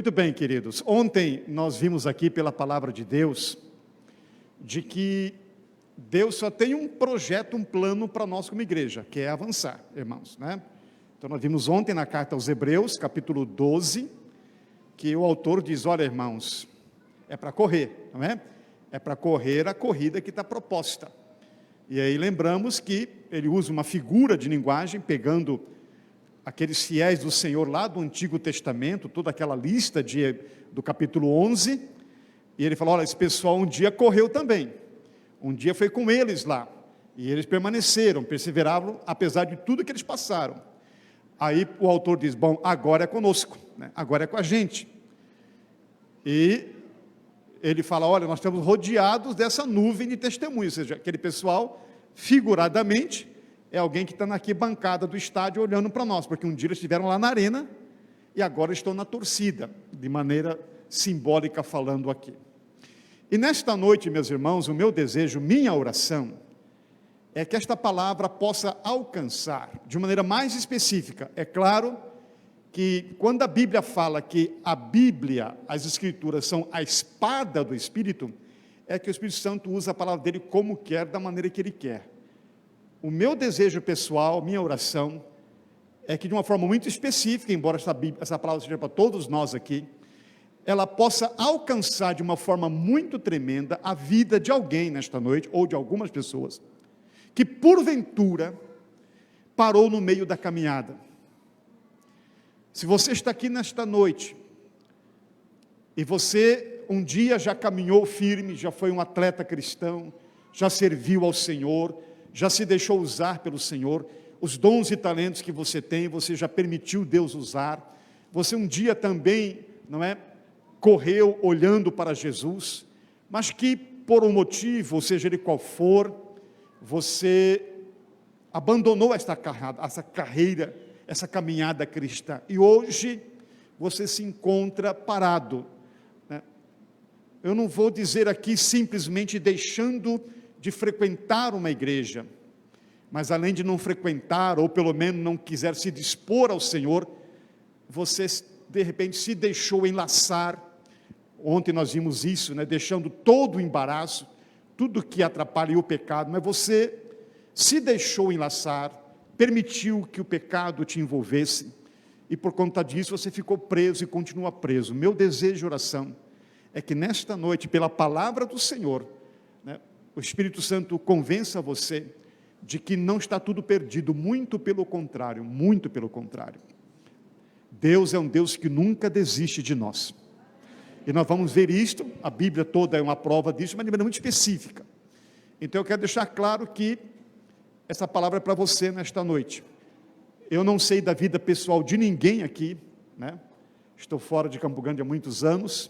Muito bem, queridos. Ontem nós vimos aqui pela palavra de Deus, de que Deus só tem um projeto, um plano para nós como igreja, que é avançar, irmãos, né? Então nós vimos ontem na carta aos Hebreus, capítulo 12, que o autor diz, olha irmãos, é para correr, não é? É para correr a corrida que está proposta. E aí lembramos que ele usa uma figura de linguagem, pegando aqueles fiéis do Senhor lá do Antigo Testamento, toda aquela lista do capítulo 11, e ele fala, olha, esse pessoal um dia correu também, um dia foi com eles lá, e eles permaneceram, perseveraram, apesar de tudo que eles passaram. Aí o autor diz, bom, agora é conosco, né? Agora é com a gente. E ele fala, olha, nós estamos rodeados dessa nuvem de testemunhos, ou seja, aquele pessoal, figuradamente, é alguém que está na arquibancada do estádio olhando para nós, porque um dia eles estiveram lá na arena e agora estão na torcida, de maneira simbólica falando aqui. E nesta noite, meus irmãos, o meu desejo, minha oração, é que esta palavra possa alcançar, de maneira mais específica. É claro que quando a Bíblia fala que a Bíblia, as Escrituras são a espada do Espírito, é que o Espírito Santo usa a palavra dele como quer, da maneira que ele quer. O meu desejo pessoal, minha oração, é que de uma forma muito específica, embora essa palavra seja para todos nós aqui, ela possa alcançar de uma forma muito tremenda a vida de alguém nesta noite, ou de algumas pessoas, que porventura parou no meio da caminhada. Se você está aqui nesta noite, e você um dia já caminhou firme, já foi um atleta cristão, já serviu ao Senhor, já se deixou usar pelo Senhor, os dons e talentos que você tem, você já permitiu Deus usar, você um dia também, não é, correu olhando para Jesus, mas que por um motivo, ou seja ele qual for, você abandonou essa carreira, essa caminhada cristã, e hoje você se encontra parado, né? Eu não vou dizer aqui simplesmente deixando de frequentar uma igreja, mas além de não frequentar, ou pelo menos não quiser se dispor ao Senhor, você de repente se deixou enlaçar. Ontem nós vimos isso, né? Deixando todo o embaraço, tudo que atrapalha o pecado, mas você se deixou enlaçar, permitiu que o pecado te envolvesse, e por conta disso você ficou preso e continua preso. Meu desejo e oração é que nesta noite, pela palavra do Senhor, né, o Espírito Santo convença você de que não está tudo perdido, muito pelo contrário, muito pelo contrário. Deus é um Deus que nunca desiste de nós. E nós vamos ver isto, a Bíblia toda é uma prova disso, mas de maneira muito específica. Então eu quero deixar claro que essa palavra é para você nesta noite. Eu não sei da vida pessoal de ninguém aqui, né? Estou fora de Campo Grande há muitos anos,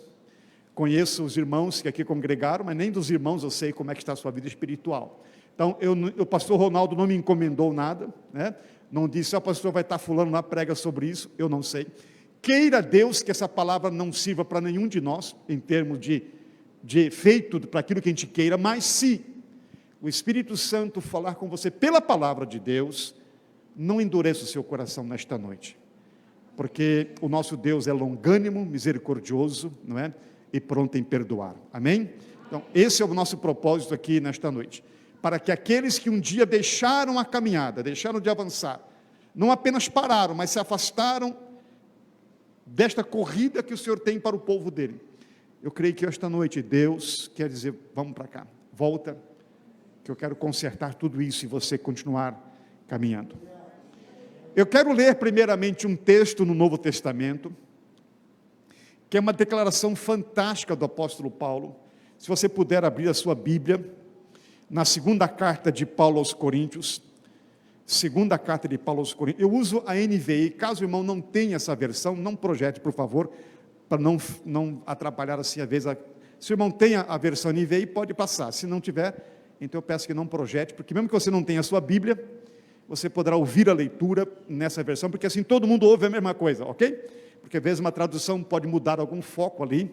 conheço os irmãos que aqui congregaram, mas nem dos irmãos eu sei como é que está a sua vida espiritual. Então, o pastor Ronaldo não me encomendou nada, né? Não disse, o pastor vai estar fulano lá, prega sobre isso, eu não sei. Queira Deus que essa palavra não sirva para nenhum de nós, em termos de efeito para aquilo que a gente queira, mas se o Espírito Santo falar com você pela palavra de Deus, não endureça o seu coração nesta noite, porque o nosso Deus é longânimo, misericordioso, não é? E pronto em perdoar, amém? Então esse é o nosso propósito aqui nesta noite, para que aqueles que um dia deixaram a caminhada, deixaram de avançar, não apenas pararam, mas se afastaram desta corrida que o Senhor tem para o povo dele. Eu creio que esta noite Deus quer dizer, vamos para cá, volta, que eu quero consertar tudo isso e você continuar caminhando. Eu quero ler primeiramente um texto no Novo Testamento, que é uma declaração fantástica do apóstolo Paulo. Se você puder abrir a sua Bíblia, na segunda carta de Paulo aos Coríntios, segunda carta de Paulo aos Coríntios, eu uso a NVI, caso o irmão não tenha essa versão, não projete, por favor, para não atrapalhar assim a vez. Se o irmão tem a versão NVI, pode passar, se não tiver, então eu peço que não projete, porque mesmo que você não tenha a sua Bíblia, você poderá ouvir a leitura nessa versão, porque assim todo mundo ouve a mesma coisa, ok? Porque às vezes uma tradução pode mudar algum foco ali,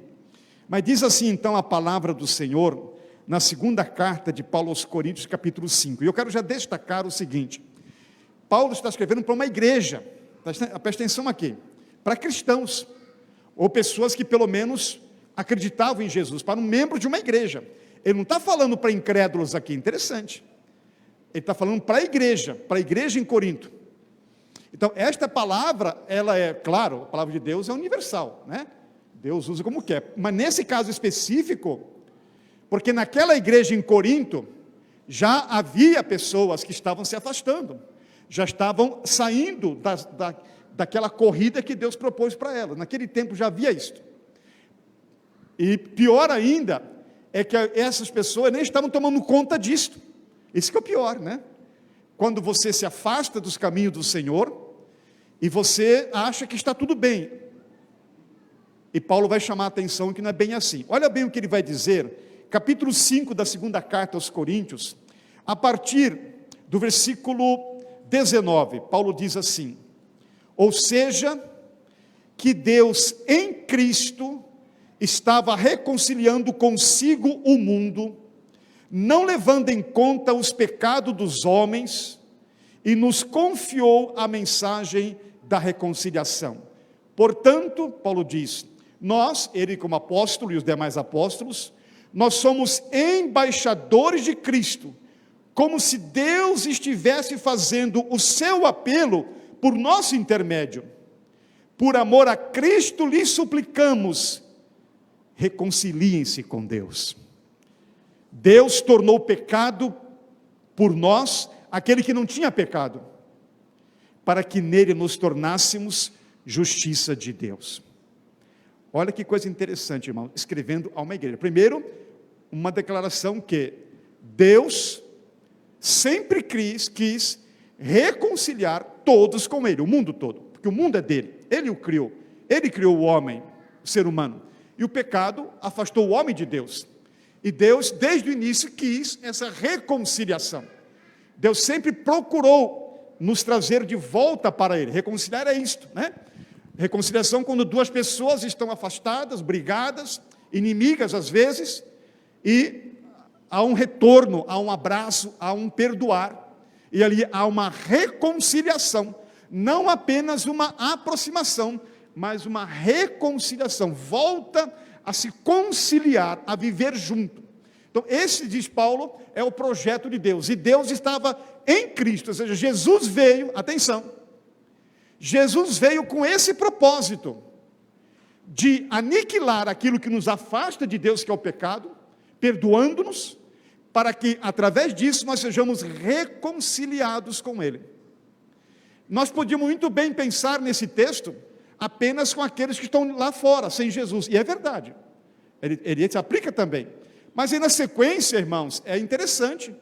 mas diz assim então a palavra do Senhor, na segunda carta de Paulo aos Coríntios, capítulo 5, e eu quero já destacar o seguinte, Paulo está escrevendo para uma igreja, presta atenção aqui, para cristãos, ou pessoas que pelo menos acreditavam em Jesus, para um membro de uma igreja. Ele não está falando para incrédulos aqui, interessante. Ele está falando para a igreja em Corinto. Então, esta palavra, ela é, claro, a palavra de Deus é universal, né? Deus usa como quer. Mas nesse caso específico, porque naquela igreja em Corinto, já havia pessoas que estavam se afastando, já estavam saindo daquela corrida que Deus propôs para elas. Naquele tempo já havia isso. E pior ainda, é que essas pessoas nem estavam tomando conta disto. Isso que é o pior, né? Quando você se afasta dos caminhos do Senhor, e você acha que está tudo bem. E Paulo vai chamar a atenção que não é bem assim. Olha bem o que ele vai dizer, capítulo 5 da segunda carta aos Coríntios, a partir do versículo 19, Paulo diz assim: ou seja, que Deus em Cristo estava reconciliando consigo o mundo, não levando em conta os pecados dos homens, e nos confiou a mensagem da reconciliação. Portanto, Paulo diz, nós, ele como apóstolo e os demais apóstolos, nós somos embaixadores de Cristo, como se Deus estivesse fazendo o seu apelo por nosso intermédio. Por amor a Cristo lhes suplicamos, reconciliem-se com Deus. Deus tornou pecado por nós aquele que não tinha pecado, para que nele nos tornássemos justiça de Deus. Olha que coisa interessante, irmão, escrevendo a uma igreja. Primeiro, uma declaração que Deus sempre quis reconciliar todos com ele, o mundo todo, porque o mundo é dele, ele o criou, ele criou o homem, o ser humano, e o pecado afastou o homem de Deus, e Deus desde o início quis essa reconciliação. Deus sempre procurou nos trazer de volta para ele. Reconciliar é isto, né? Reconciliação quando duas pessoas estão afastadas, brigadas, inimigas às vezes, e há um retorno, há um abraço, há um perdoar, e ali há uma reconciliação, não apenas uma aproximação, mas uma reconciliação, volta a se conciliar, a viver junto. Então esse, diz Paulo, é o projeto de Deus, e Deus estava em Cristo, ou seja, Jesus veio, atenção, Jesus veio com esse propósito, de aniquilar aquilo que nos afasta de Deus, que é o pecado, perdoando-nos, para que através disso nós sejamos reconciliados com Ele. Nós podíamos muito bem pensar nesse texto, apenas com aqueles que estão lá fora, sem Jesus, e é verdade, ele se aplica também, mas aí na sequência, irmãos, é interessante,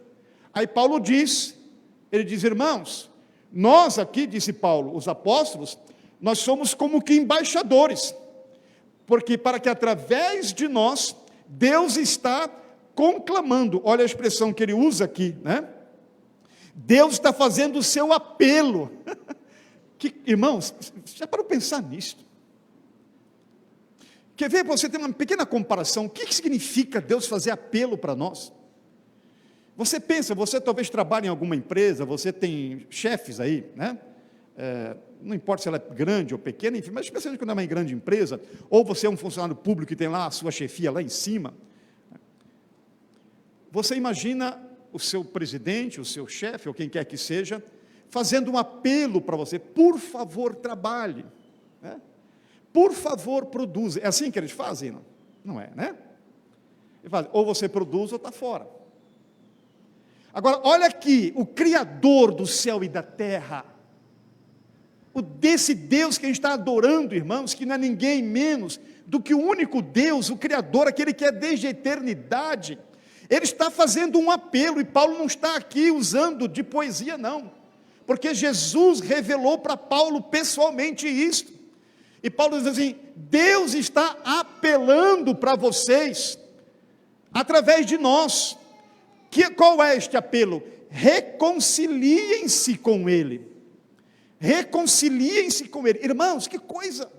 aí Paulo diz, ele diz, irmãos, nós aqui, disse Paulo, os apóstolos, nós somos como que embaixadores, porque para que através de nós, Deus está conclamando, olha a expressão que ele usa aqui, né? Deus está fazendo o seu apelo, irmãos, já para pensar nisso, quer ver, você tem uma pequena comparação, o que significa Deus fazer apelo para nós? Você pensa, você talvez trabalha em alguma empresa, você tem chefes aí, né? Não importa se ela é grande ou pequena, enfim, mas especialmente quando é uma grande empresa, ou você é um funcionário público que tem lá a sua chefia lá em cima, você imagina o seu presidente, o seu chefe, ou quem quer que seja, fazendo um apelo para você, por favor trabalhe, né? Por favor produza, é assim que eles fazem? Não, não é, né? Eles fazem, ou você produz ou está fora. Agora, olha aqui, o Criador do céu e da terra, desse Deus que a gente está adorando, irmãos, que não é ninguém menos do que o único Deus, o Criador, aquele que é desde a eternidade, ele está fazendo um apelo, e Paulo não está aqui usando de poesia não, porque Jesus revelou para Paulo pessoalmente isto, e Paulo diz assim, Deus está apelando para vocês, através de nós, qual é este apelo? Reconciliem-se com Ele, reconciliem-se com Ele, irmãos, que coisa,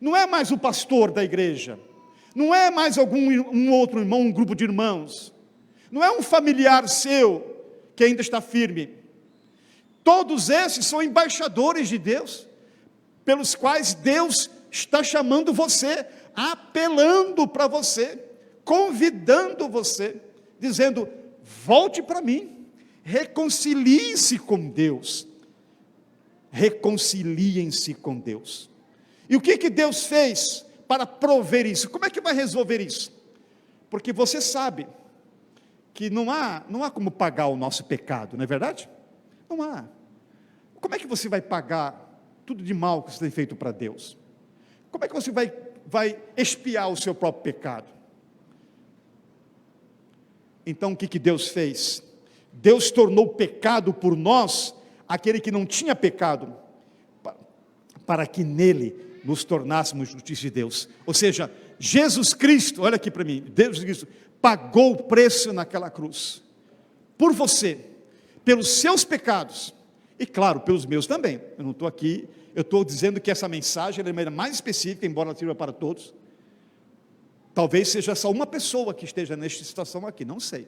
não é mais o pastor da igreja, não é mais um outro irmão, um grupo de irmãos, não é um familiar seu, que ainda está firme, todos esses são embaixadores de Deus, pelos quais Deus está chamando você, apelando para você, convidando você, dizendo: volte para mim, reconcilie-se com Deus, reconciliem-se com Deus. E o que Deus fez para prover isso? Como é que vai resolver isso? Porque você sabe que não há como pagar o nosso pecado, não é verdade? Não há. Como é que você vai pagar tudo de mal que você tem feito para Deus? Como é que você vai expiar o seu próprio pecado? Então o que Deus fez? Deus tornou pecado por nós aquele que não tinha pecado, para que nele nos tornássemos justiça de Deus. Ou seja, Jesus Cristo, olha aqui para mim, Deus Cristo pagou o preço naquela cruz, por você, pelos seus pecados, e claro, pelos meus também. Eu não estou aqui, eu estou dizendo que essa mensagem é mais específica, embora ela sirva para todos. Talvez seja só uma pessoa que esteja nesta situação aqui, não sei,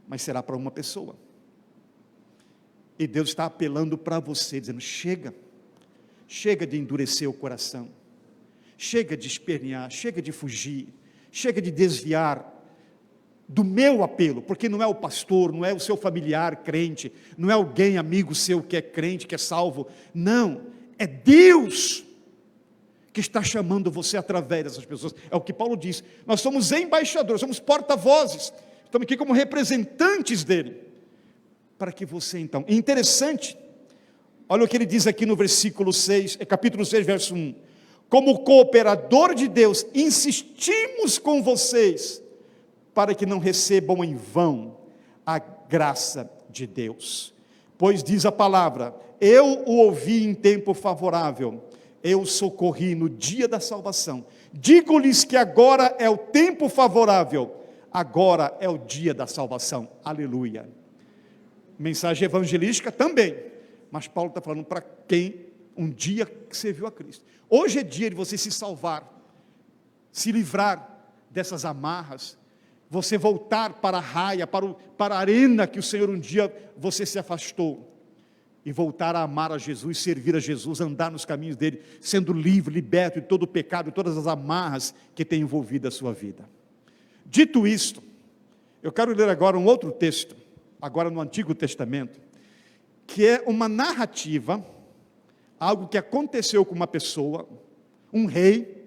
mas será para uma pessoa. E Deus está apelando para você, dizendo: chega de endurecer o coração, chega de espernear, chega de fugir, chega de desviar do meu apelo, porque não é o pastor, não é o seu familiar crente, não é alguém amigo seu que é crente, que é salvo, não, é Deus que está chamando você através dessas pessoas. É o que Paulo diz, nós somos embaixadores, somos porta-vozes, estamos aqui como representantes dele, para que você então, interessante, olha o que ele diz aqui no versículo 6, capítulo 6, verso 1, como cooperador de Deus, insistimos com vocês, para que não recebam em vão a graça de Deus, pois diz a palavra: eu o ouvi em tempo favorável, eu o socorri no dia da salvação, digo-lhes que agora é o tempo favorável, agora é o dia da salvação, aleluia. Mensagem evangelística também, mas Paulo está falando para quem um dia serviu a Cristo. Hoje é dia de você se salvar, se livrar dessas amarras, você voltar para a raia, para a arena que o Senhor um dia você se afastou, e voltar a amar a Jesus, servir a Jesus, andar nos caminhos dele, sendo livre, liberto de todo o pecado, de todas as amarras que tem envolvido a sua vida. Dito isto, eu quero ler agora um outro texto, agora no Antigo Testamento, que é uma narrativa, algo que aconteceu com uma pessoa, um rei,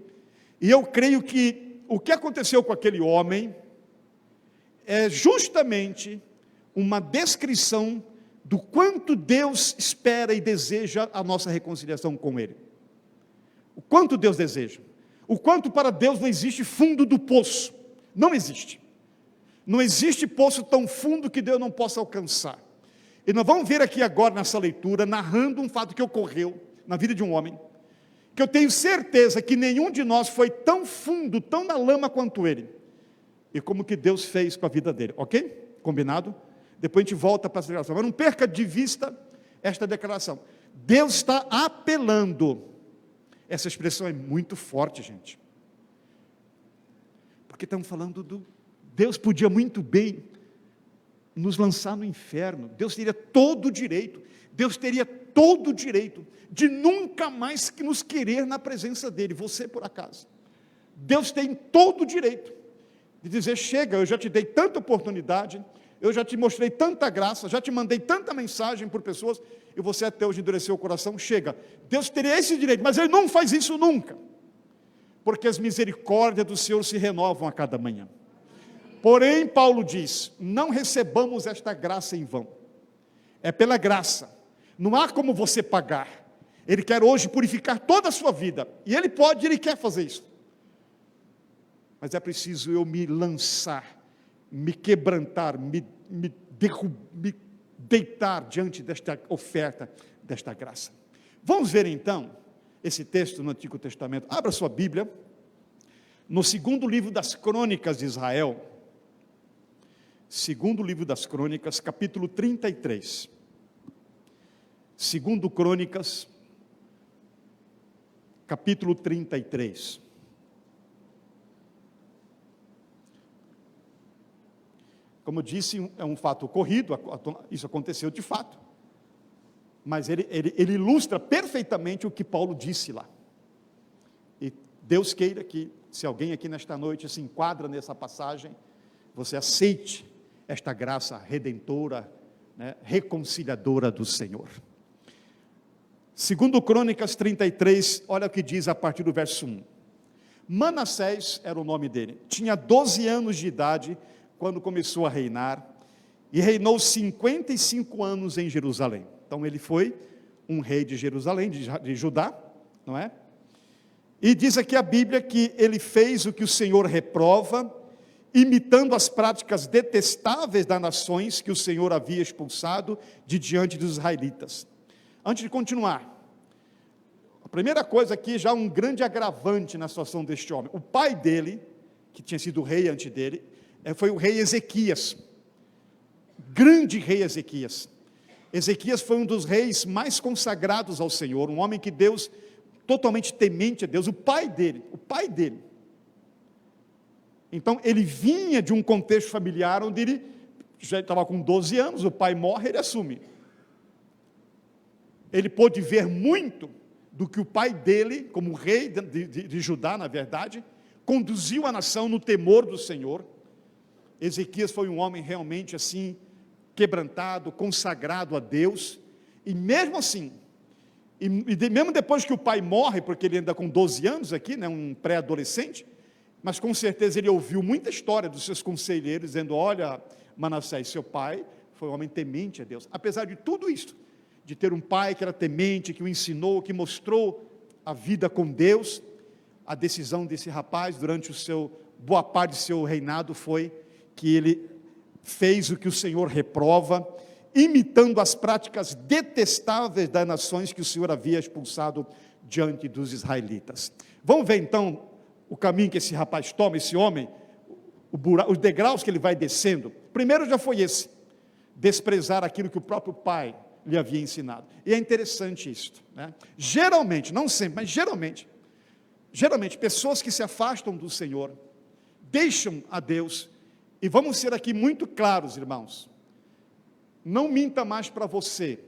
e eu creio que o que aconteceu com aquele homem é justamente uma descrição do quanto Deus espera e deseja a nossa reconciliação com Ele. O quanto Deus deseja. O quanto para Deus não existe fundo do poço. Não existe. Não existe poço tão fundo que Deus não possa alcançar. E nós vamos ver aqui agora nessa leitura, narrando um fato que ocorreu na vida de um homem, que eu tenho certeza que nenhum de nós foi tão fundo, tão na lama quanto ele. E como que Deus fez com a vida dele, ok? Combinado? Depois a gente volta para essa declaração, mas não perca de vista esta declaração. Deus está apelando. Essa expressão é muito forte, gente, porque estamos falando Deus podia muito bem nos lançar no inferno. Deus teria todo o direito de nunca mais nos querer na presença dele, você por acaso. Deus tem todo o direito de dizer: chega, eu já te dei tanta oportunidade, eu já te mostrei tanta graça, já te mandei tanta mensagem por pessoas, e você até hoje endureceu o coração, chega. Deus teria esse direito, mas Ele não faz isso nunca, porque as misericórdias do Senhor se renovam a cada manhã. Porém, Paulo diz: não recebamos esta graça em vão, é pela graça, não há como você pagar. Ele quer hoje purificar toda a sua vida, e Ele pode, Ele quer fazer isso, mas é preciso eu me lançar, me quebrantar, me deitar diante desta oferta, desta graça. Vamos ver então esse texto no Antigo Testamento. Abra sua Bíblia no segundo livro das Crônicas de Israel, segundo livro das Crônicas, capítulo 33. Segundo Crônicas, capítulo 33. Como eu disse, é um fato ocorrido, isso aconteceu de fato. mas ele ilustra perfeitamente o que Paulo disse lá. E Deus queira que, se alguém aqui nesta noite se enquadra nessa passagem, você aceite esta graça redentora, né, reconciliadora do Senhor. Segundo Crônicas 33, olha o que diz a partir do verso 1. Manassés era o nome dele, tinha 12 anos de idade quando começou a reinar, e reinou 55 anos em Jerusalém. Então ele foi um rei de Jerusalém, de Judá, não é? E diz aqui a Bíblia que ele fez o que o Senhor reprova, imitando as práticas detestáveis das nações que o Senhor havia expulsado de diante dos israelitas. Antes de continuar, a primeira coisa aqui, já um grande agravante na situação deste homem. O pai dele, que tinha sido rei antes dele, foi o rei Ezequias, grande rei Ezequias. Ezequias foi um dos reis mais consagrados ao Senhor, um homem que Deus, totalmente temente a Deus, o pai dele. Então, ele vinha de um contexto familiar onde ele já estava com 12 anos, o pai morre, ele assume. Ele pôde ver muito do que o pai dele, como rei de Judá, na verdade, conduziu a nação no temor do Senhor. Ezequias foi um homem realmente assim, quebrantado, consagrado a Deus, e mesmo assim, mesmo depois que o pai morre, porque ele anda com 12 anos aqui, né, um pré-adolescente, mas com certeza ele ouviu muita história dos seus conselheiros, dizendo, olha, Manassés, seu pai foi um homem temente a Deus. Apesar de tudo isso, de ter um pai que era temente, que o ensinou, que mostrou a vida com Deus, a decisão desse rapaz, durante boa parte do seu reinado, foi que ele fez o que o Senhor reprova, imitando as práticas detestáveis das nações que o Senhor havia expulsado diante dos israelitas. Vamos ver então o caminho que esse rapaz toma, esse homem, os degraus que ele vai descendo. Primeiro já foi esse, desprezar aquilo que o próprio pai lhe havia ensinado. E é interessante isto, né? Geralmente, não sempre, mas geralmente, pessoas que se afastam do Senhor, deixam a Deus, e vamos ser aqui muito claros, irmãos, não minta mais para você,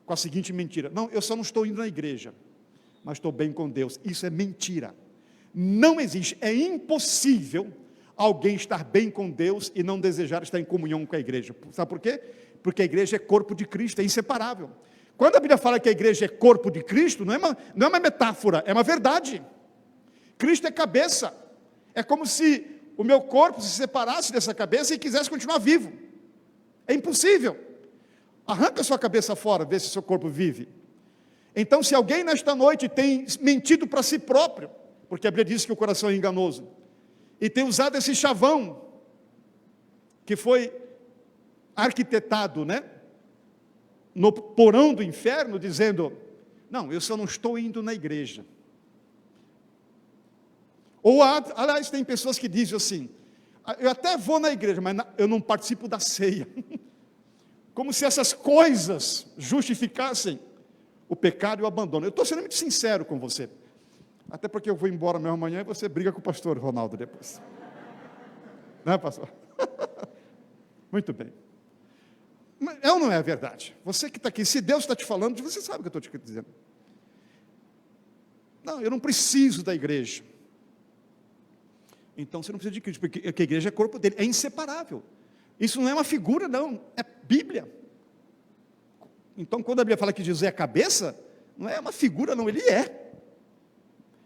com a seguinte mentira, não, eu só não estou indo na igreja, mas estou bem com Deus. Isso é mentira, não existe, é impossível alguém estar bem com Deus e não desejar estar em comunhão com a igreja. Sabe por quê? Porque a igreja é corpo de Cristo, é inseparável. Quando a Bíblia fala que a igreja é corpo de Cristo, não é uma metáfora, é uma verdade. Cristo é cabeça, é como se o meu corpo se separasse dessa cabeça e quisesse continuar vivo, é impossível. Arranca sua cabeça fora, vê se o seu corpo vive. Então, se alguém nesta noite tem mentido para si próprio, porque a Bíblia diz que o coração é enganoso, e tem usado esse chavão, que foi arquitetado, né, no porão do inferno, dizendo, não, eu só não estou indo na igreja. Ou, aliás, tem pessoas que dizem assim, eu até vou na igreja, mas eu não participo da ceia. Como se essas coisas justificassem o pecado e o abandono. Eu estou sendo muito sincero com você, até porque eu vou embora mesmo amanhã e você briga com o pastor Ronaldo depois. Não é, pastor? Muito bem. É ou não é a verdade? Você que está aqui, se Deus está te falando, você sabe o que eu estou te dizendo. Não, eu não preciso da igreja. Então você não precisa de Cristo, porque a igreja é corpo dele, é inseparável. Isso não é uma figura, não, é Bíblia. Então quando a Bíblia fala que Jesus é a cabeça, não é uma figura, não, ele é.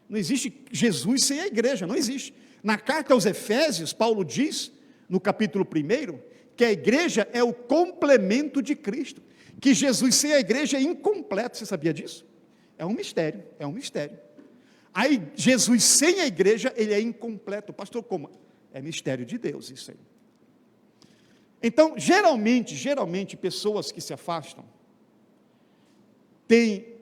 Não existe Jesus sem a igreja, não existe. Na carta aos Efésios, Paulo diz, no capítulo 1, que a igreja é o complemento de Cristo, que Jesus sem a igreja é incompleto. Você sabia disso? É um mistério, é um mistério. Aí Jesus sem a igreja, ele é incompleto. Pastor, como? É mistério de Deus isso aí. Então, geralmente, pessoas que se afastam, tem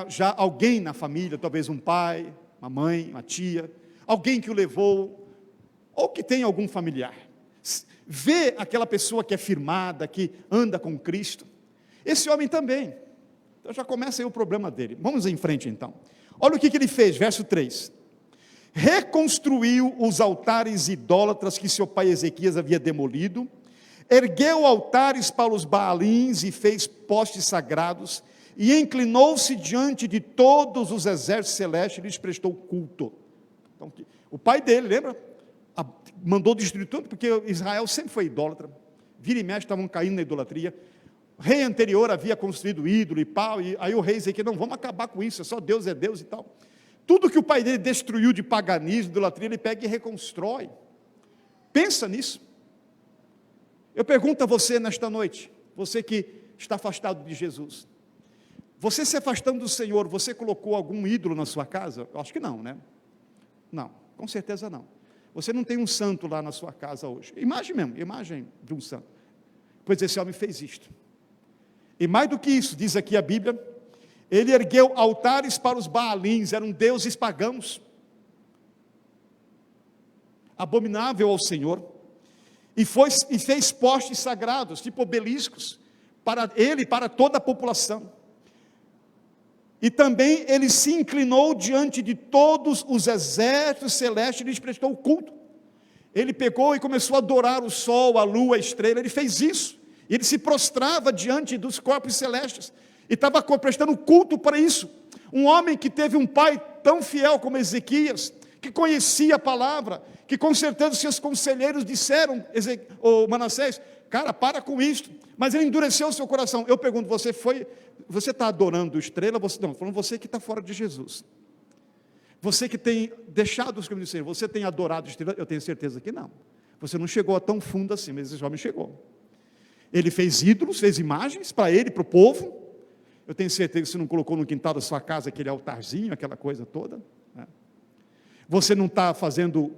já alguém na família, talvez um pai, uma mãe, uma tia, alguém que o levou, ou que tem algum familiar, vê aquela pessoa que é firmada, que anda com Cristo, esse homem também, então já começa aí o problema dele. Vamos em frente então. Olha o que ele fez, verso 3, reconstruiu os altares idólatras que seu pai Ezequias havia demolido, ergueu altares para os Baalins e fez postes sagrados, e inclinou-se diante de todos os exércitos celestes e lhes prestou culto. Então, o pai dele, lembra? Mandou destruir tudo, porque Israel sempre foi idólatra, vira e mexe estavam caindo na idolatria. O rei anterior havia construído ídolo e pau, e aí o rei dizia que não, vamos acabar com isso, só Deus é Deus e tal. Tudo que o pai dele destruiu de paganismo, idolatria, ele pega e reconstrói. Pensa nisso. Eu pergunto a você nesta noite, você que está afastado de Jesus, você se afastando do Senhor, você colocou algum ídolo na sua casa? Eu acho que não, né? Não, com certeza não. Você não tem um santo lá na sua casa hoje. Imagem de um santo. Pois esse homem fez isto. E mais do que isso, diz aqui a Bíblia, ele ergueu altares para os Baalins, eram deuses pagãos, abominável ao Senhor, e fez postes sagrados, tipo obeliscos, para ele e para toda a população. E também ele se inclinou diante de todos os exércitos celestes e lhes prestou culto. Ele pegou e começou a adorar o sol, a lua, a estrela, ele fez isso. Ele se prostrava diante dos corpos celestes, e estava prestando culto para isso. Um homem que teve um pai tão fiel como Ezequias, que conhecia a palavra, que com certeza seus conselheiros disseram, Manassés, cara, para com isso, mas ele endureceu o seu coração. Eu pergunto, você está adorando estrela? Você que está fora de Jesus, você que tem deixado os caminhos do Senhor, você tem adorado estrela? Eu tenho certeza que não, você não chegou a tão fundo assim, mas esse homem chegou. Ele fez ídolos, fez imagens para ele, para o povo. Eu tenho certeza que você não colocou no quintal da sua casa aquele altarzinho, aquela coisa toda, né? Você não está fazendo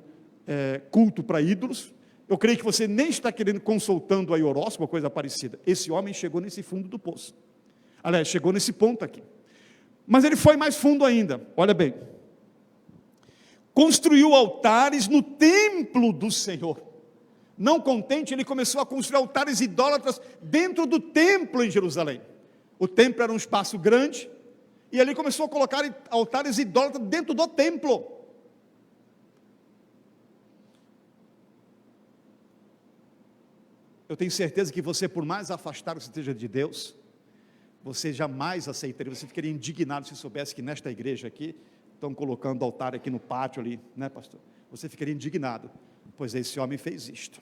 culto para ídolos. Eu creio que você nem está querendo consultando a horóscopo, uma coisa parecida. Esse homem chegou nesse fundo do poço. Aliás, chegou nesse ponto aqui. Mas ele foi mais fundo ainda. Olha bem. Construiu altares no templo do Senhor. Não contente, ele começou a construir altares idólatras dentro do templo em Jerusalém. O templo era um espaço grande, e ele começou a colocar altares idólatras dentro do templo. Eu tenho certeza que você, por mais afastado que esteja de Deus, você jamais aceitaria, você ficaria indignado se soubesse que nesta igreja aqui, estão colocando altar aqui no pátio ali, né, pastor? Você ficaria indignado, pois esse homem fez isto.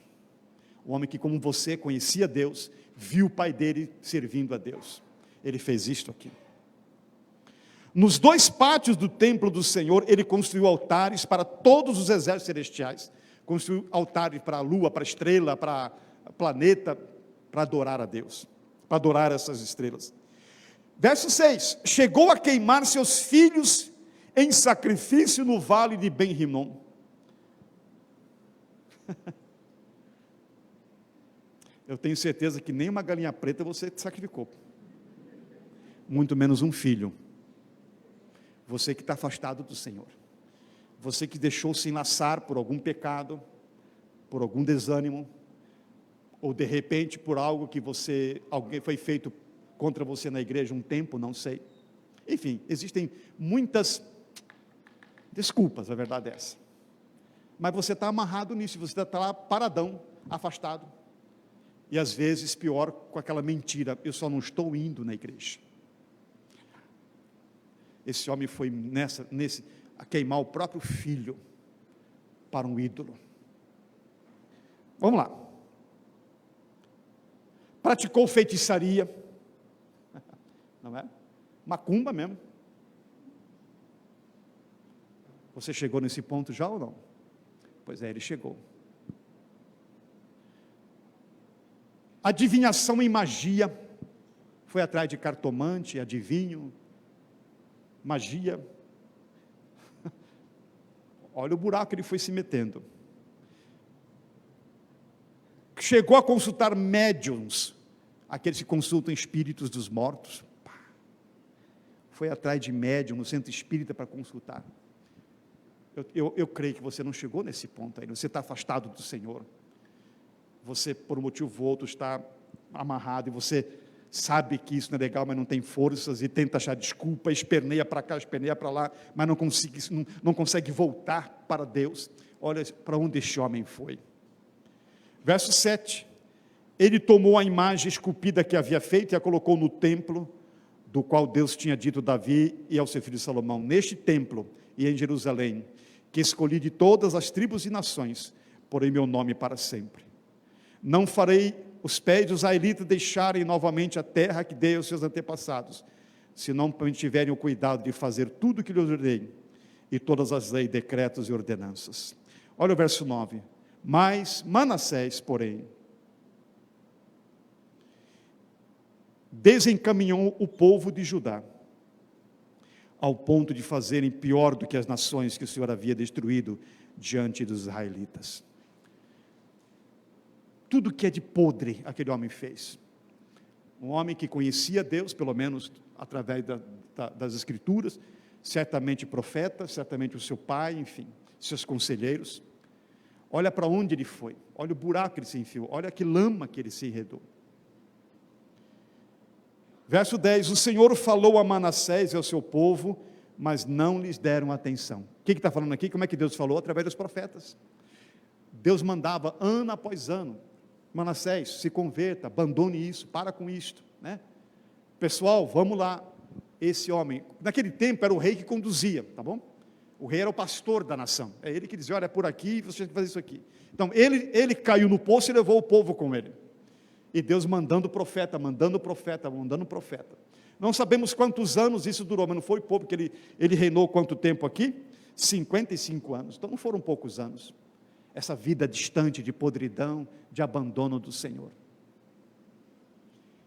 Um homem que, como você, conhecia Deus, viu o pai dele servindo a Deus. Ele fez isto aqui. Nos dois pátios do templo do Senhor, ele construiu altares para todos os exércitos celestiais. Construiu altares para a lua, para a estrela, para o planeta, para adorar a Deus, para adorar essas estrelas. Verso 6, chegou a queimar seus filhos em sacrifício no vale de Ben-Rinom. Eu tenho certeza que nem uma galinha preta você sacrificou, muito menos um filho. Você que está afastado do Senhor, você que deixou se enlaçar por algum pecado, por algum desânimo, ou de repente por algo que alguém foi feito contra você na igreja um tempo, não sei. Enfim, existem muitas desculpas, a verdade é essa. Mas você está amarrado nisso, você está lá paradão, afastado. E às vezes, pior, com aquela mentira, eu só não estou indo na igreja. Esse homem foi a queimar o próprio filho para um ídolo. Vamos lá. Praticou feitiçaria, não é? Macumba mesmo. Você chegou nesse ponto já ou não? Pois é, ele chegou. Adivinhação e magia, foi atrás de cartomante, adivinho, magia. Olha o buraco que ele foi se metendo. Chegou a consultar médiuns, aqueles que consultam espíritos dos mortos. Foi atrás de médium no centro espírita para consultar. Eu creio que você não chegou nesse ponto ainda, você está afastado do Senhor. Você, por um motivo ou outro, está amarrado, e você sabe que isso não é legal, mas não tem forças, e tenta achar desculpa, esperneia para cá, esperneia para lá, mas não consegue voltar para Deus. Olha para onde este homem foi. Verso 7, ele tomou a imagem esculpida que havia feito e a colocou no templo do qual Deus tinha dito a Davi e ao seu filho Salomão: neste templo e em Jerusalém, que escolhi de todas as tribos e nações, porei meu nome para sempre. Não farei os pés dos israelitas deixarem novamente a terra que dei aos seus antepassados, se não tiverem o cuidado de fazer tudo o que lhes ordenei, e todas as leis, decretos e ordenanças. Olha o verso 9. Mas Manassés, porém, desencaminhou o povo de Judá, ao ponto de fazerem pior do que as nações que o Senhor havia destruído diante dos israelitas. Tudo que é de podre aquele homem fez. Um homem que conhecia Deus, pelo menos através das Escrituras, certamente profeta, certamente o seu pai, enfim, seus conselheiros. Olha para onde ele foi, olha o buraco que ele se enfiou, olha que lama que ele se enredou. Verso 10, o Senhor falou a Manassés e ao seu povo, mas não lhes deram atenção. O que está falando aqui? Como é que Deus falou? Através dos profetas. Deus mandava ano após ano: Manassés, se converta, abandone isso, para com isto, né? Pessoal, vamos lá. Esse homem, naquele tempo era o rei que conduzia, tá bom? O rei era o pastor da nação, é ele que dizia: olha, é por aqui, você tem que fazer isso aqui. Então, ele caiu no poço e levou o povo com ele. E Deus mandando profeta, mandando profeta, mandando profeta. Não sabemos quantos anos isso durou, mas não foi pouco, porque ele reinou quanto tempo aqui? 55 anos, então não foram poucos anos. Essa vida distante de podridão, de abandono do Senhor.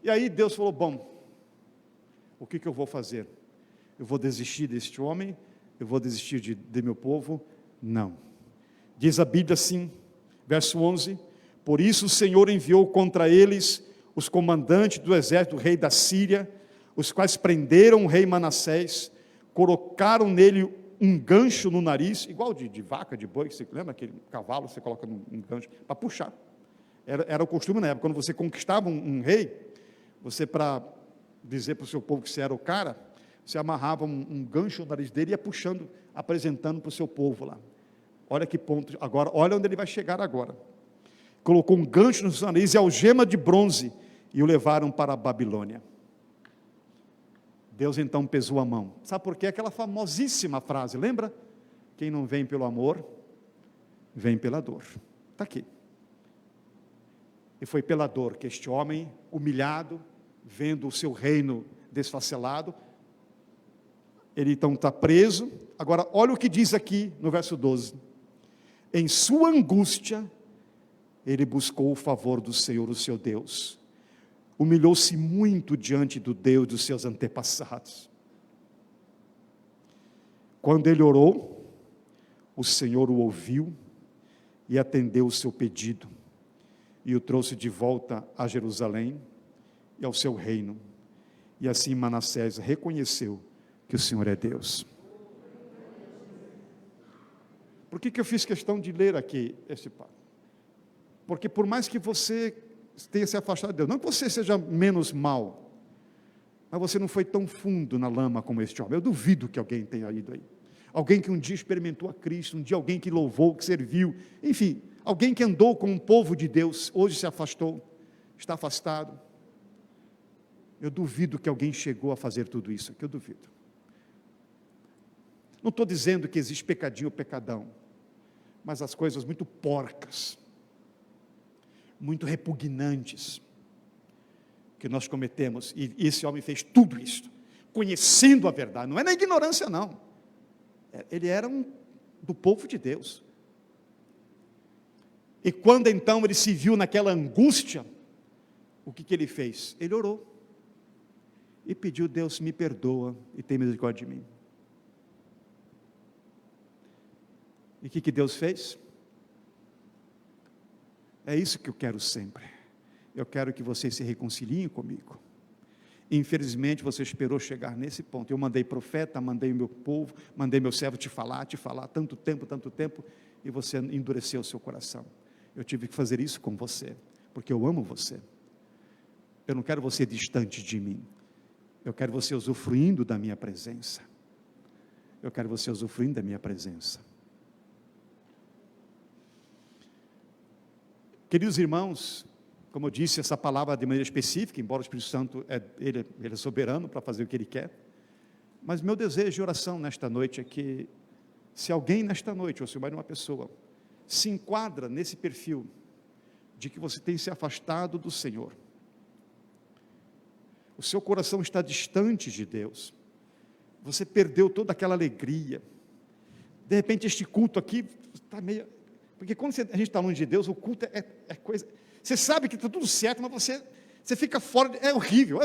E aí Deus falou: bom, o que eu vou fazer? Eu vou desistir deste homem? Eu vou desistir de meu povo? Não. Diz a Bíblia assim, verso 11: por isso o Senhor enviou contra eles os comandantes do exército do rei da Síria, os quais prenderam o rei Manassés, colocaram nele um gancho no nariz, igual de vaca, de boi, você lembra aquele cavalo, você coloca um gancho para puxar. Era o costume na época, quando você conquistava um rei, você, para dizer para o seu povo que você era o cara, você amarrava um gancho no nariz dele e ia puxando, apresentando para o seu povo lá. Olha que ponto, agora, olha onde ele vai chegar agora. Colocou um gancho no seu nariz e algema de bronze, e o levaram para a Babilônia. Deus então pesou a mão. Sabe por quê? Aquela famosíssima frase, lembra? Quem não vem pelo amor, vem pela dor. Está aqui. E foi pela dor que este homem, humilhado, vendo o seu reino desfacelado, ele então está preso. Agora, olha o que diz aqui no verso 12. Em sua angústia, ele buscou o favor do Senhor, o seu Deus. Humilhou-se muito diante do Deus dos seus antepassados. Quando ele orou, o Senhor o ouviu e atendeu o seu pedido, e o trouxe de volta a Jerusalém e ao seu reino. E assim Manassés reconheceu que o Senhor é Deus. Por que eu fiz questão de ler aqui esse passo? Porque por mais que você tenha se afastado de Deus, não que você seja menos mal, mas você não foi tão fundo na lama como este homem. Eu duvido que alguém tenha ido aí. Alguém que um dia experimentou a Cristo, um dia alguém que louvou, que serviu, enfim, alguém que andou com o povo de Deus, hoje se afastou, está afastado. Eu duvido que alguém chegou a fazer tudo isso aqui, eu duvido. Não estou dizendo que existe pecadinho ou pecadão, mas as coisas muito porcas, muito repugnantes, que nós cometemos, e esse homem fez tudo isso, conhecendo a verdade, não é na ignorância não, ele era do povo de Deus, e quando então ele se viu naquela angústia, o que ele fez? Ele orou, e pediu: Deus, me perdoa, e tem misericórdia de mim. E o que Deus fez? É isso que eu quero sempre. Eu quero que vocês se reconciliem comigo. Infelizmente você esperou chegar nesse ponto. Eu mandei profeta, mandei o meu povo, mandei meu servo te falar, tanto tempo, e você endureceu o seu coração. Eu tive que fazer isso com você, porque eu amo você. Eu não quero você distante de mim. Eu quero você usufruindo da minha presença. Eu quero você usufruindo da minha presença. Queridos irmãos, Como eu disse, essa palavra de maneira específica, embora o Espírito Santo, ele é soberano para fazer o que Ele quer. Mas meu desejo e oração nesta noite é que, se alguém nesta noite, ou se mais uma pessoa, se enquadra nesse perfil, de que você tem se afastado do Senhor, o seu coração está distante de Deus, você perdeu toda aquela alegria, de repente este culto aqui está meio... Porque quando a gente está longe de Deus, o culto é coisa... Você sabe que está tudo certo, mas você fica fora, é horrível.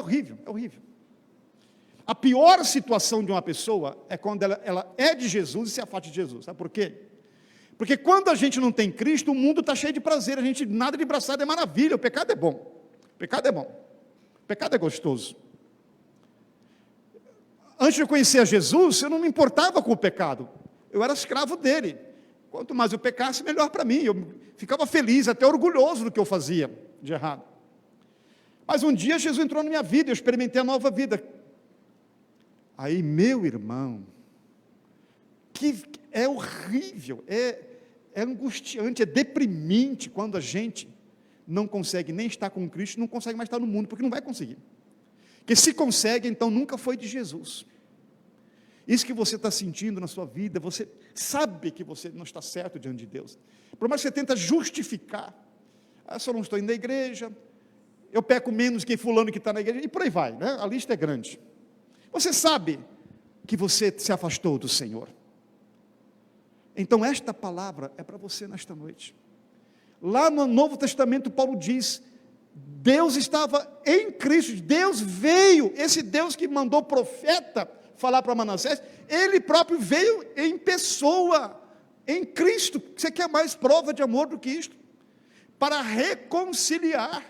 A pior situação de uma pessoa é quando ela é de Jesus e se afasta de Jesus. Sabe por quê? Porque quando a gente não tem Cristo, o mundo está cheio de prazer, nada de braçada é maravilha, o pecado é bom. O pecado é gostoso. Antes de eu conhecer a Jesus, eu não me importava com o pecado, eu era escravo dele. Quanto mais eu pecasse, melhor para mim. Eu ficava feliz, até orgulhoso do que eu fazia de errado. Mas um dia Jesus entrou na minha vida, eu experimentei a nova vida. Aí, meu irmão, que é horrível, é angustiante, é deprimente quando a gente não consegue nem estar com Cristo, não consegue mais estar no mundo, porque não vai conseguir. Porque se consegue, então nunca foi de Jesus. Isso que você está sentindo na sua vida, você sabe que você não está certo diante de Deus. Por mais que você tenta justificar, eu só não estou indo na igreja, eu peco menos que fulano que está na igreja, e por aí vai, né? A lista é grande. Você sabe que você se afastou do Senhor. Então esta palavra é para você nesta noite. Lá no Novo Testamento Paulo diz, Deus estava em Cristo, Deus veio, esse Deus que mandou o profeta falar para Manassés, ele próprio veio em pessoa, em Cristo. Você quer mais prova de amor do que isto? Para reconciliar.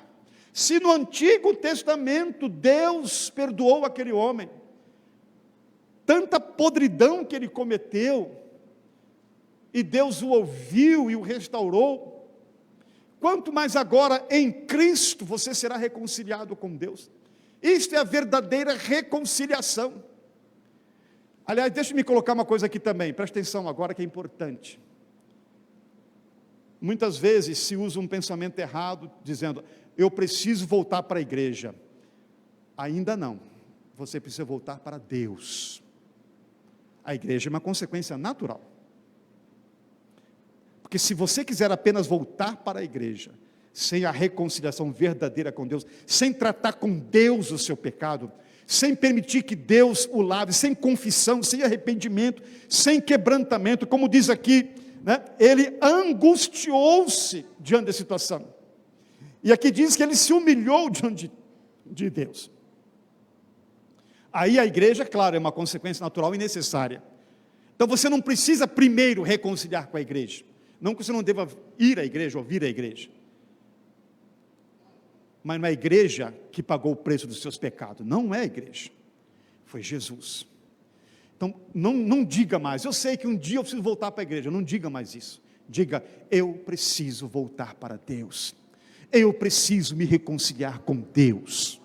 Se no Antigo Testamento Deus perdoou aquele homem, tanta podridão que ele cometeu, e Deus o ouviu e o restaurou, quanto mais agora em Cristo você será reconciliado com Deus. Isto é a verdadeira reconciliação. Aliás, deixa-me colocar uma coisa aqui também, presta atenção agora que é importante. Muitas vezes se usa um pensamento errado, dizendo, eu preciso voltar para a igreja. Ainda não, você precisa voltar para Deus. A igreja é uma consequência natural. Porque se você quiser apenas voltar para a igreja, sem a reconciliação verdadeira com Deus, sem tratar com Deus o seu pecado, sem permitir que Deus o lave, sem confissão, sem arrependimento, sem quebrantamento, como diz aqui, né? Ele angustiou-se diante da situação, e aqui diz que ele se humilhou diante de Deus. Aí a igreja, claro, é uma consequência natural e necessária. Então você não precisa primeiro reconciliar com a igreja, não que você não deva ir à igreja ou vir à igreja, mas não é a igreja que pagou o preço dos seus pecados, não é a igreja, foi Jesus. Então não diga mais, eu sei que um dia eu preciso voltar para a igreja, não diga mais isso, diga, eu preciso voltar para Deus, eu preciso me reconciliar com Deus.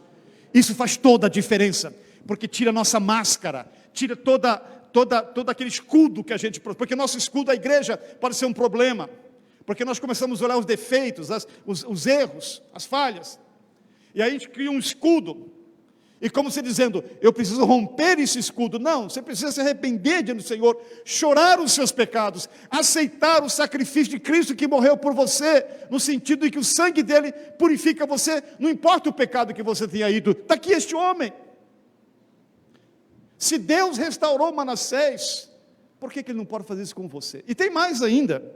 Isso faz toda a diferença, porque tira a nossa máscara, tira todo aquele escudo que a gente, porque nosso escudo, a igreja, pode ser um problema, porque nós começamos a olhar os defeitos, os erros, as falhas, e aí a gente cria um escudo, e como se dizendo, eu preciso romper esse escudo. Não, você precisa se arrepender diante do Senhor, chorar os seus pecados, aceitar o sacrifício de Cristo que morreu por você, no sentido de que o sangue dele purifica você, não importa o pecado que você tenha ido. Está aqui este homem. Se Deus restaurou Manassés, por que ele não pode fazer isso com você? E tem mais ainda,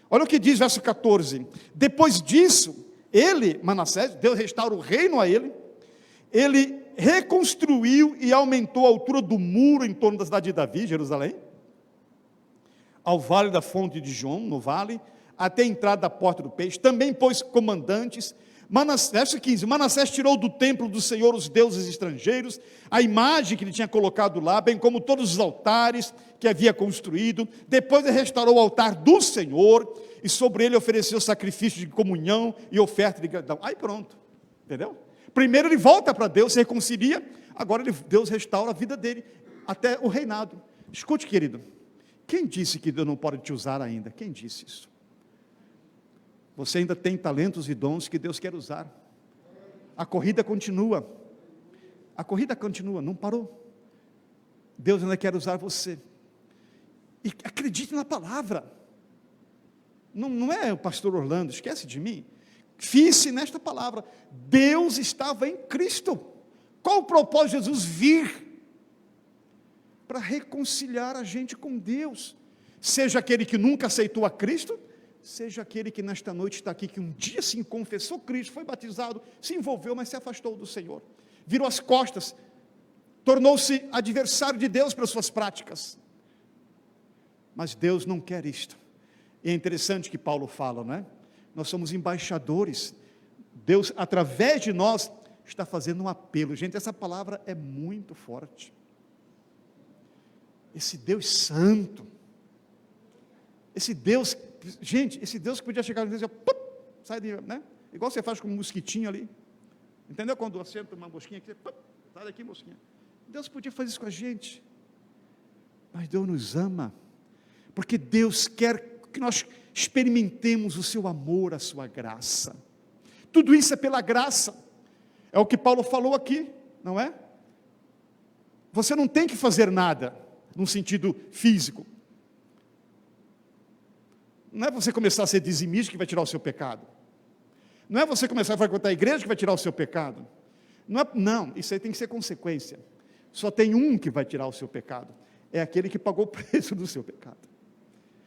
olha o que diz verso 14, depois disso, ele, Manassés, Deus restaura o reino a ele reconstruiu e aumentou a altura do muro em torno da cidade de Davi, Jerusalém, ao vale da fonte de João, no vale, até a entrada da porta do peixe, também pôs comandantes. Verso 15, Manassés tirou do templo do Senhor os deuses estrangeiros, a imagem que ele tinha colocado lá, bem como todos os altares que havia construído. Depois ele restaurou o altar do Senhor, e sobre ele ofereceu sacrifício de comunhão e oferta de gratidão. Aí pronto, entendeu? Primeiro ele volta para Deus, se reconcilia, agora Deus restaura a vida dele, até o reinado. Escute, querido, quem disse que Deus não pode te usar ainda? Quem disse isso? Você ainda tem talentos e dons que Deus quer usar. A corrida continua. A corrida continua, não parou. Deus ainda quer usar você. E acredite na palavra. Não é o pastor Orlando, esquece de mim. Fie-se nesta palavra. Deus estava em Cristo. Qual o propósito de Jesus vir? Para reconciliar a gente com Deus. Seja aquele que nunca aceitou a Cristo, seja aquele que nesta noite está aqui, que um dia se confessou Cristo, foi batizado, se envolveu, mas se afastou do Senhor. Virou as costas, tornou-se adversário de Deus pelas suas práticas. Mas Deus não quer isto. E é interessante que Paulo fala, não é? Nós somos embaixadores. Deus, através de nós, está fazendo um apelo. Gente, essa palavra é muito forte. Esse Deus santo, esse Deus, gente, esse Deus que podia chegar e dizer, sai de, né? Igual você faz com um mosquitinho ali. Entendeu? Quando acerta uma mosquinha aqui, sai daqui, mosquinha. Deus podia fazer isso com a gente. Mas Deus nos ama. Porque Deus quer que nós experimentemos o seu amor, a sua graça. Tudo isso é pela graça. É o que Paulo falou aqui, não é? Você não tem que fazer nada, num sentido físico. Não é você começar a ser dizimista que vai tirar o seu pecado. Não é você começar a frequentar a igreja que vai tirar o seu pecado. Não, isso aí tem que ser consequência. Só tem um que vai tirar o seu pecado. É aquele que pagou o preço do seu pecado.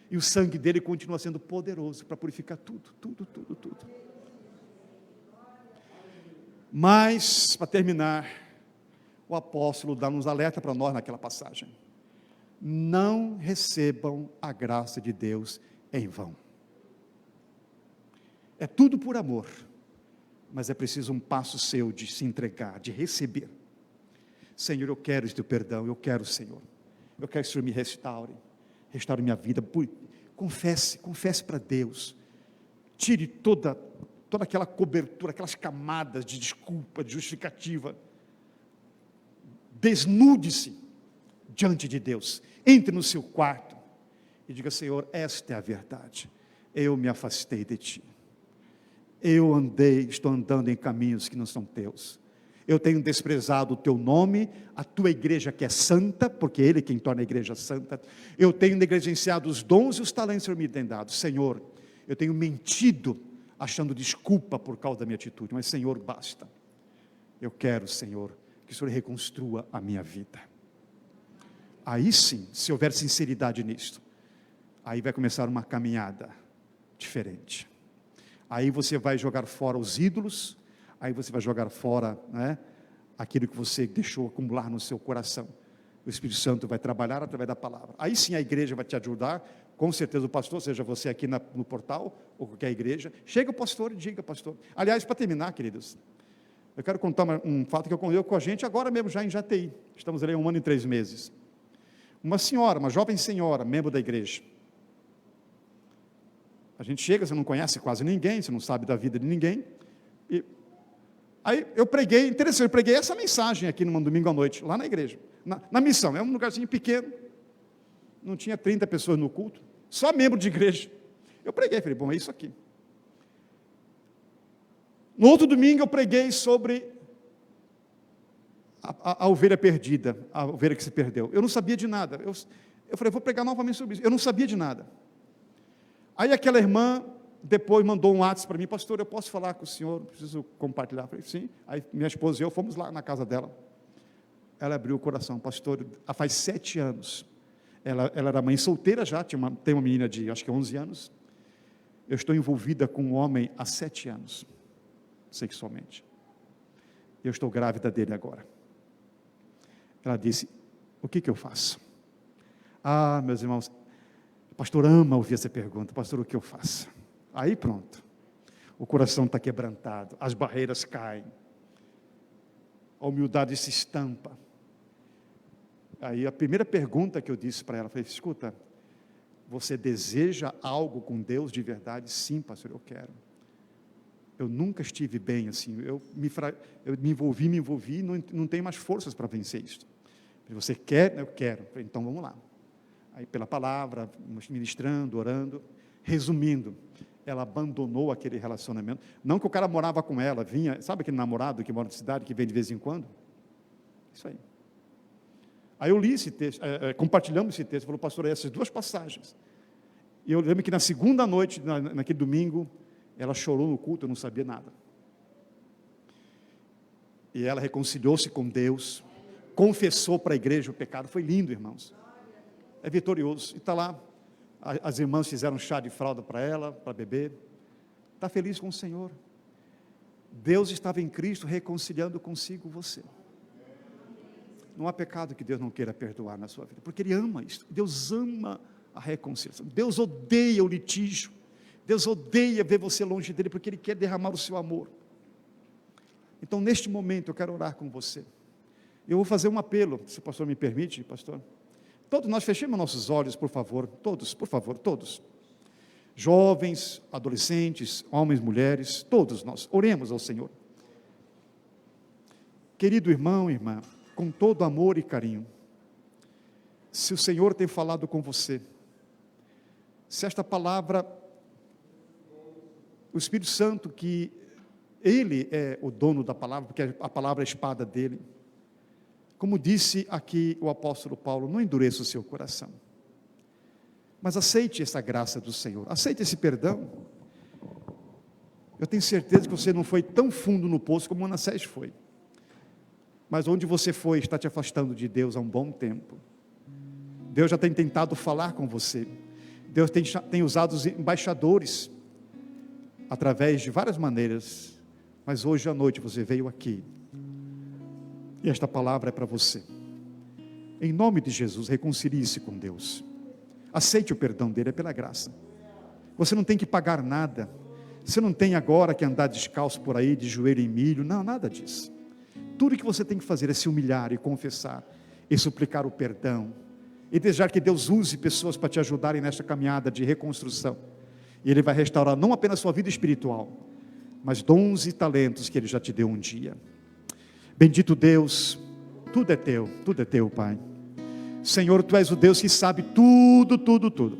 E o sangue dele continua sendo poderoso para purificar tudo. Mas, para terminar, o apóstolo dá-nos alerta para nós naquela passagem. Não recebam a graça de Deus em vão. É tudo por amor, mas é preciso um passo seu de se entregar, de receber. Senhor, eu quero o teu perdão, eu quero, Senhor. Eu quero que o Senhor me restaure minha vida. Confesse para Deus. Tire toda aquela cobertura, aquelas camadas de desculpa, de justificativa. Desnude-se diante de Deus. Entre no seu quarto e diga, Senhor, esta é a verdade. Eu me afastei de ti. Estou andando em caminhos que não são teus. Eu tenho desprezado o teu nome, a tua igreja que é santa, porque Ele é quem torna a igreja santa. Eu tenho negligenciado os dons e os talentos que o Senhor me tem dado. Senhor, eu tenho mentido, achando desculpa por causa da minha atitude, mas Senhor, basta. Eu quero, Senhor, que o Senhor reconstrua a minha vida. Aí sim, se houver sinceridade nisto, aí vai começar uma caminhada diferente. Aí você vai jogar fora os ídolos, aí você vai jogar fora, né, aquilo que você deixou acumular no seu coração. O Espírito Santo vai trabalhar através da palavra. Aí sim a igreja vai te ajudar, com certeza o pastor, seja você aqui no portal, ou qualquer igreja, chega o pastor e diga, pastor. Aliás, para terminar, queridos, eu quero contar um fato que ocorreu com a gente agora mesmo, já em Jataí. Estamos ali há 1 ano e 3 meses. Uma senhora, uma jovem senhora, membro da igreja. A gente chega, você não conhece quase ninguém, você não sabe da vida de ninguém. E aí eu preguei, interessante, eu preguei essa mensagem aqui num domingo à noite, lá na igreja, na missão. É um lugarzinho pequeno, não tinha 30 pessoas no culto, só membro de igreja. Eu preguei, falei, bom, é isso aqui. No outro domingo eu preguei sobre a ovelha perdida, a ovelha que se perdeu. Eu não sabia de nada. Eu falei, vou pregar novamente sobre isso. Eu não sabia de nada. Aí aquela irmã depois mandou um WhatsApp para mim, pastor, eu posso falar com o senhor? Preciso compartilhar. Eu falei, sim. Aí minha esposa e eu fomos lá na casa dela. Ela abriu o coração, pastor, faz 7 anos. Ela era mãe solteira já, tem uma menina de acho que 11 anos. Eu estou envolvida com um homem há 7 anos, sexualmente. Eu estou grávida dele agora. Ela disse, o que eu faço? Ah, meus irmãos, o pastor ama ouvir essa pergunta, pastor, o que eu faço? Aí pronto, o coração está quebrantado, as barreiras caem, a humildade se estampa. Aí a primeira pergunta que eu disse para ela, falei, escuta, você deseja algo com Deus de verdade? Sim, pastor, eu quero. Eu nunca estive bem assim, eu me envolvi, não tenho mais forças para vencer isso. Você quer? Eu quero. Então vamos lá. Aí pela palavra, ministrando, orando, resumindo, ela abandonou aquele relacionamento. Não que o cara morava com ela, vinha, sabe aquele namorado que mora na cidade, que vem de vez em quando? Isso aí. Aí eu li esse texto, compartilhamos esse texto, falou, pastor, essas duas passagens. E eu lembro que na segunda noite, naquele domingo, ela chorou no culto, eu não sabia nada. E ela reconciliou-se com Deus, confessou para a igreja o pecado, foi lindo, irmãos. É vitorioso. E está lá, as irmãs fizeram chá de fralda para ela, para beber. Está feliz com o Senhor. Deus estava em Cristo reconciliando consigo você. Não há pecado que Deus não queira perdoar na sua vida, porque Ele ama isso. Deus ama a reconciliação. Deus odeia o litígio. Deus odeia ver você longe dEle, porque Ele quer derramar o seu amor. Então, neste momento, eu quero orar com você. Eu vou fazer um apelo, se o pastor me permite, pastor. Todos nós fechemos nossos olhos, por favor. Todos, por favor, todos. Jovens, adolescentes, homens, mulheres, todos nós. Oremos ao Senhor. Querido irmão, irmã, com todo amor e carinho, se o Senhor tem falado com você, se esta palavra, o Espírito Santo, que Ele é o dono da palavra, porque a palavra é a espada dele, como disse aqui o apóstolo Paulo, não endureça o seu coração, mas aceite essa graça do Senhor, aceite esse perdão. Eu tenho certeza que você não foi tão fundo no poço como Manassés foi, mas onde você foi está te afastando de Deus há um bom tempo. Deus já tem tentado falar com você, Deus tem usado os embaixadores, através de várias maneiras, mas hoje à noite você veio aqui, e esta palavra é para você. Em nome de Jesus, reconcilie-se com Deus, aceite o perdão dele, é pela graça. Você não tem que pagar nada, você não tem agora que andar descalço por aí, de joelho em milho, não, nada disso. Tudo que você tem que fazer é se humilhar e confessar, e suplicar o perdão, e desejar que Deus use pessoas para te ajudarem nesta caminhada de reconstrução, e Ele vai restaurar não apenas a sua vida espiritual, mas dons e talentos que Ele já te deu um dia. Bendito Deus, tudo é teu, Pai. Senhor, Tu és o Deus que sabe tudo, tudo, tudo.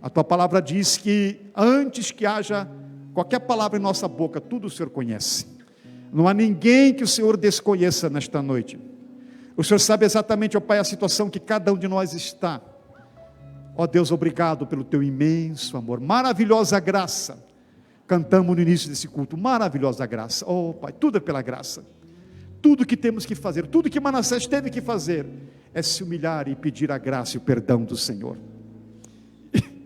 A Tua palavra diz que antes que haja qualquer palavra em nossa boca, tudo o Senhor conhece. Não há ninguém que o Senhor desconheça nesta noite. O Senhor sabe exatamente, ó Pai, a situação que cada um de nós está. Ó Deus, obrigado pelo Teu imenso amor, maravilhosa graça. Cantamos no início desse culto, maravilhosa graça. Oh Pai, tudo é pela graça. Tudo que temos que fazer, tudo que Manassés teve que fazer, é se humilhar e pedir a graça e o perdão do Senhor.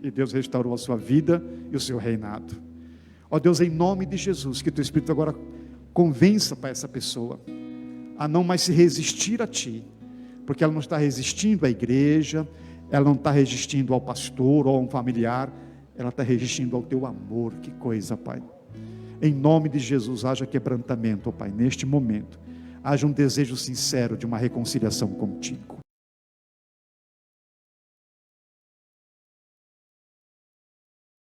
E Deus restaurou a sua vida e o seu reinado. Ó Deus, em nome de Jesus, que Teu Espírito agora convença para essa pessoa a não mais se resistir a Ti, porque ela não está resistindo à igreja, ela não está resistindo ao pastor ou a um familiar, ela está resistindo ao Teu amor. Que coisa, Pai. Em nome de Jesus, haja quebrantamento, ó Pai, neste momento, haja um desejo sincero de uma reconciliação contigo.